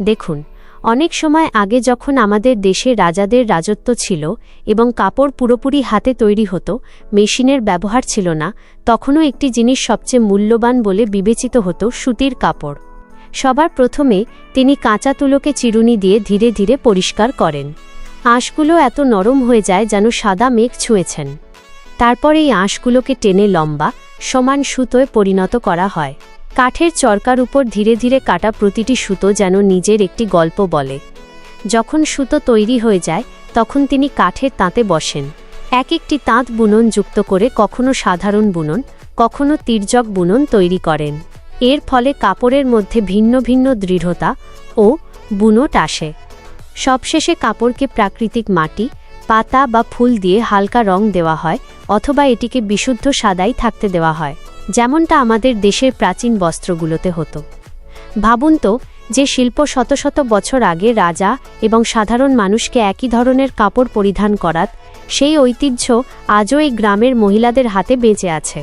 দেখুন, অনেক সময় আগে যখন আমাদের দেশে রাজাদের রাজত্ব ছিল এবং কাপড় পুরোপুরি হাতে তৈরি হতো, মেশিনের ব্যবহার ছিল না, তখনও একটি জিনিস সবচেয়ে মূল্যবান বলে বিবেচিত হতো: সুতির কাপড়। সবার প্রথমে তিনি কাঁচা তুলোকে চিরুনি দিয়ে ধীরে ধীরে পরিষ্কার করেন। আঁশগুলো এত নরম হয়ে যায় যেন সাদা মেঘ ছুঁয়েছেন। তারপর এই আঁশগুলোকে টেনে লম্বা, সমান সুতোয় পরিণত করা হয়। কাঠের চরকার উপর ধীরে ধীরে কাটা প্রতিটি সুতো যেন নিজের একটি গল্প বলে। যখন সুতো তৈরি হয়ে যায়, তখন তিনি কাঠের তাঁতে বসেন। এক একটি তাঁত বুনন যুক্ত করে কখনো সাধারণ বুনন, কখনো তির্যক বুনন তৈরি করেন। এর ফলে কাপড়ের মধ্যে ভিন্ন ভিন্ন দৃঢ়তা ও বুনট আসে। সবশেষে কাপড়কে প্রাকৃতিক মাটি, পাতা বা ফুল দিয়ে হালকা রং দেওয়া হয়, অথবা এটিকে বিশুদ্ধ সাদাই থাকতে দেওয়া হয়, যেমনটা আমাদের দেশের প্রাচীন বস্ত্রগুলোতে হতো। ভাবুন তো, যে শিল্প শত শত বছর আগে রাজা এবং সাধারণ মানুষকে একই ধরনের কাপড় পরিধান করাত, সেই ঐতিহ্য আজও এই গ্রামের মহিলাদের হাতে বেঁচে আছে।